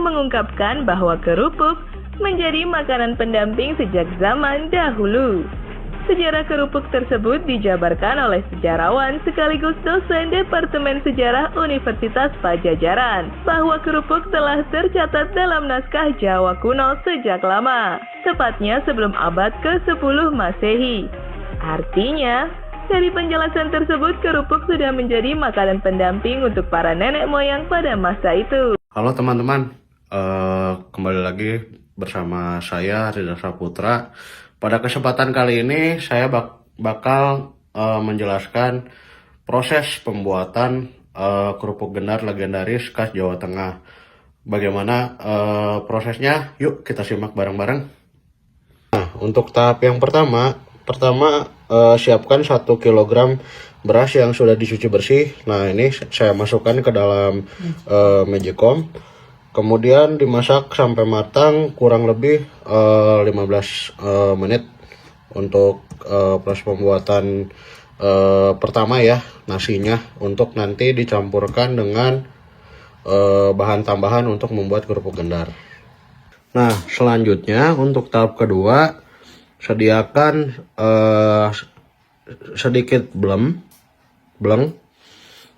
mengungkapkan bahwa kerupuk menjadi makanan pendamping sejak zaman dahulu. Sejarah kerupuk tersebut dijabarkan oleh sejarawan sekaligus dosen Departemen Sejarah Universitas Pajajaran bahwa kerupuk telah tercatat dalam naskah Jawa kuno sejak lama, tepatnya sebelum abad ke-10 Masehi. Artinya, dari penjelasan tersebut kerupuk sudah menjadi makanan pendamping untuk para nenek moyang pada masa itu. Halo teman-teman, kembali lagi bersama saya Ridha Saputra. Pada kesempatan kali ini saya bakal menjelaskan proses pembuatan kerupuk gendar legendaris khas Jawa Tengah. Bagaimana prosesnya? Yuk kita simak bareng-bareng. Nah, untuk tahap yang pertama siapkan 1 kg beras yang sudah dicuci bersih. Nah, ini saya masukkan ke dalam magicom. Kemudian dimasak sampai matang kurang lebih 15 menit untuk proses pembuatan pertama ya, nasinya, untuk nanti dicampurkan dengan bahan tambahan untuk membuat kerupuk gendar. Nah, selanjutnya untuk tahap kedua, sediakan sedikit bleng,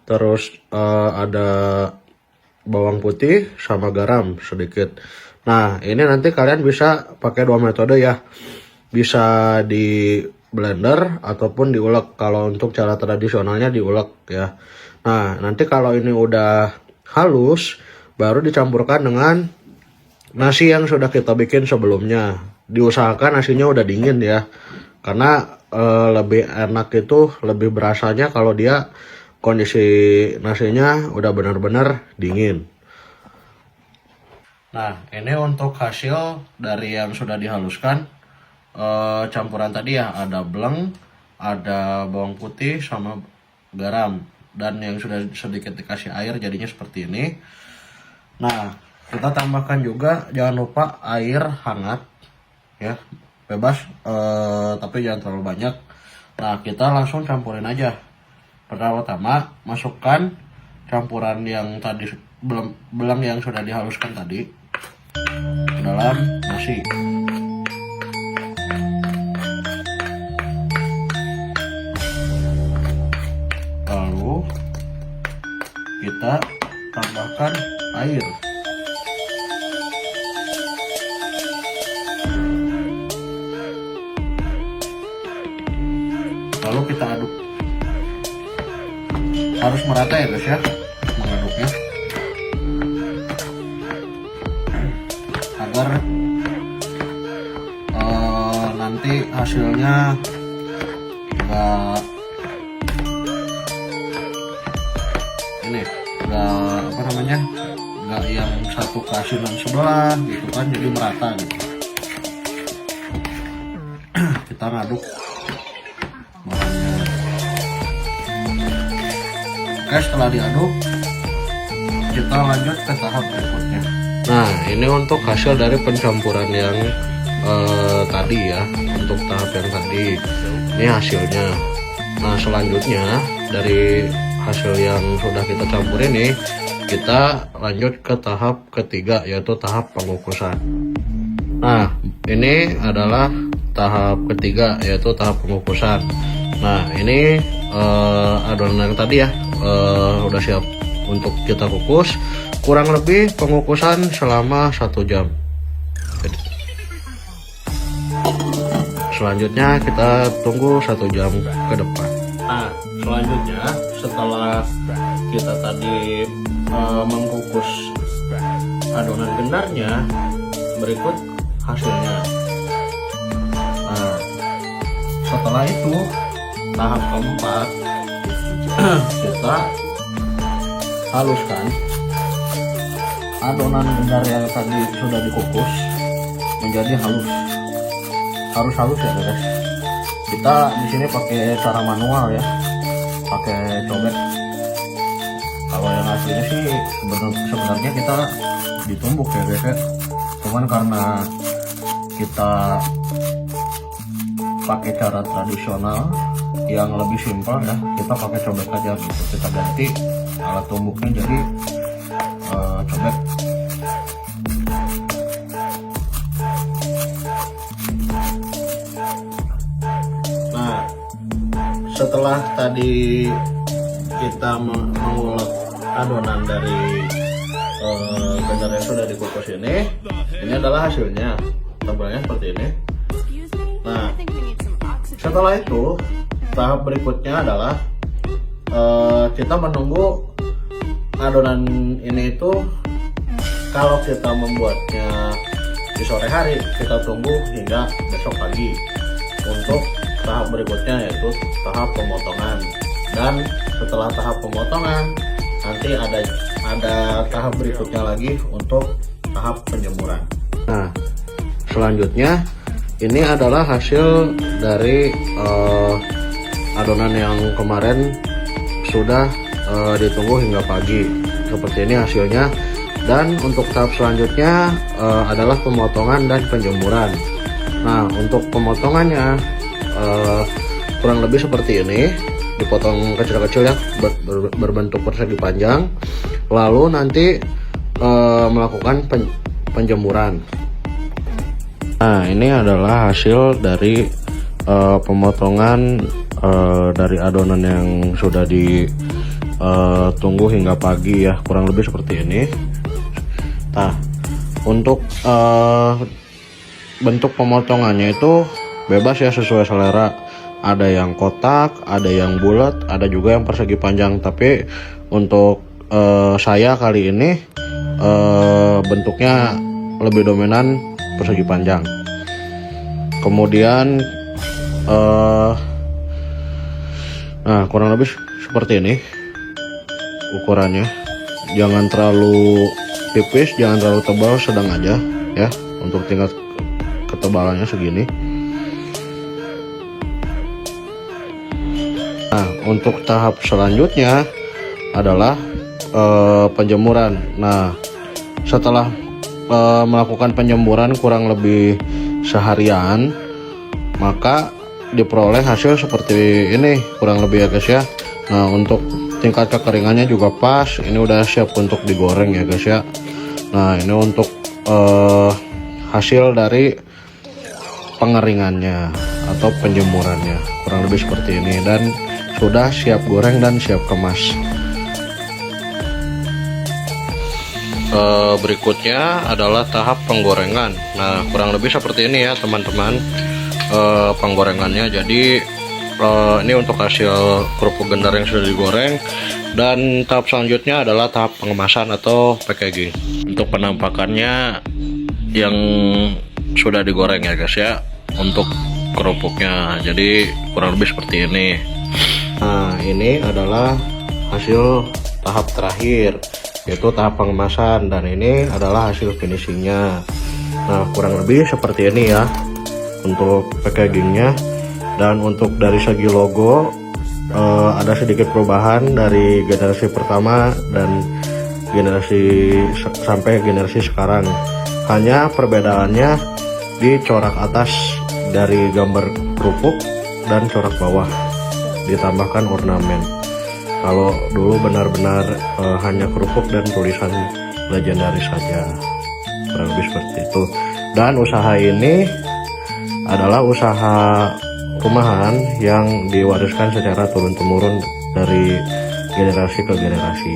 terus ada bawang putih sama garam sedikit. Nah, ini nanti kalian bisa pakai 2 metode ya. Bisa di blender ataupun diulek. Kalau untuk cara tradisionalnya diulek ya. Nah, nanti kalau ini udah halus, baru dicampurkan dengan nasi yang sudah kita bikin sebelumnya. Diusahakan nasinya udah dingin ya. Karena lebih enak itu, lebih berasanya kalau dia kondisi nasinya udah benar-benar dingin. Nah, ini untuk hasil dari yang sudah dihaluskan. Campuran tadi ya, ada bleng, ada bawang putih sama garam, dan yang sudah sedikit dikasih air jadinya seperti ini. Nah, kita tambahkan juga jangan lupa air hangat ya, bebas tapi jangan terlalu banyak. Nah, kita langsung campurin aja. Pertama-tama masukkan campuran yang tadi bleng yang sudah dihaluskan tadi ke dalam nasi. Lalu kita tambahkan air. Lalu kita aduk. Harus merata ya guys ya, mengaduknya, agar nanti hasilnya enggak yang satu ke asinan sebelah gitu kan, jadi merata gitu. Kita ngaduk bahannya. Oke, setelah diaduk kita lanjut ke tahap berikutnya. Nah, ini untuk hasil dari pencampuran yang tadi ya, untuk tahap yang tadi ini hasilnya. Nah, selanjutnya dari hasil yang sudah kita campur ini, kita lanjut ke tahap ketiga, yaitu tahap pengukusan. Nah, ini adalah tahap ketiga, yaitu tahap pengukusan. Nah, ini adonan yang tadi ya udah siap untuk kita kukus. Kurang lebih pengukusan selama 1 jam. Selanjutnya kita tunggu 1 jam ke depan. Nah, selanjutnya setelah kita tadi mengukus adonan gendarnya, berikut hasilnya. Nah, setelah itu tahap keempat, kita haluskan adonan gendar yang tadi sudah dikukus menjadi harus halus ya guys. Kita di sini pakai cara manual ya, pakai cobek. Kalau yang aslinya sih sebenarnya kita ditumbuk ya guys ya. Cuman karena kita pakai cara tradisional yang lebih simpel ya, kita pakai cobek aja gitu. Kita ganti alat tumbuknya jadi cobek. tadi kita mengulek adonan dari ganjar yang sudah dikukus ini adalah hasilnya. Tebalnya seperti ini. Nah, setelah itu tahap berikutnya adalah kita menunggu adonan ini itu. Kalau kita membuatnya di sore hari, kita tunggu hingga besok pagi untuk tahap berikutnya, yaitu tahap pemotongan. Dan setelah tahap pemotongan, nanti ada tahap berikutnya lagi untuk tahap penjemuran. Nah, selanjutnya ini adalah hasil dari adonan yang kemarin sudah ditunggu hingga pagi. Seperti ini hasilnya. Dan untuk tahap selanjutnya adalah pemotongan dan penjemuran. Nah, untuk pemotongannya kurang lebih seperti ini, dipotong kecil-kecil ya, berbentuk persegi panjang. Lalu nanti melakukan penjemuran. Nah, ini adalah hasil dari pemotongan dari adonan yang sudah ditunggu hingga pagi ya, kurang lebih seperti ini. Nah, untuk bentuk pemotongannya itu bebas ya, sesuai selera. Ada yang kotak, ada yang bulat, ada juga yang persegi panjang. Tapi untuk saya kali ini bentuknya lebih dominan persegi panjang. Kemudian nah, kurang lebih seperti ini ukurannya. Jangan terlalu tipis, jangan terlalu tebal, sedang aja ya, untuk tingkat ketebalannya segini. Nah, untuk tahap selanjutnya adalah penjemuran. Nah, setelah melakukan penjemuran kurang lebih seharian, maka diperoleh hasil seperti ini kurang lebih ya guys ya. Nah, untuk tingkat kekeringannya juga pas. Ini udah siap untuk digoreng ya guys ya. Nah, ini untuk hasil dari pengeringannya atau penjemurannya kurang lebih seperti ini, dan sudah siap goreng dan siap kemas. Berikutnya adalah tahap penggorengan. Nah, kurang lebih seperti ini ya teman-teman penggorengannya. Jadi ini untuk hasil kerupuk gendar yang sudah digoreng. Dan tahap selanjutnya adalah tahap pengemasan atau packaging. Untuk penampakannya yang sudah digoreng ya guys ya, untuk kerupuknya. Jadi kurang lebih seperti ini. Nah, ini adalah hasil tahap terakhir, yaitu tahap pengemasan, dan ini adalah hasil finishingnya. Nah, kurang lebih seperti ini ya untuk packagingnya. Dan untuk dari segi logo ada sedikit perubahan dari generasi pertama dan generasi sampai generasi sekarang. Hanya perbedaannya di corak atas dari gambar kerupuk dan corak bawah ditambahkan ornamen. Kalau dulu benar-benar hanya kerupuk dan tulisan legendaris saja, kurang lebih seperti itu. Dan usaha ini adalah usaha rumahan yang diwariskan secara turun-temurun dari generasi ke generasi.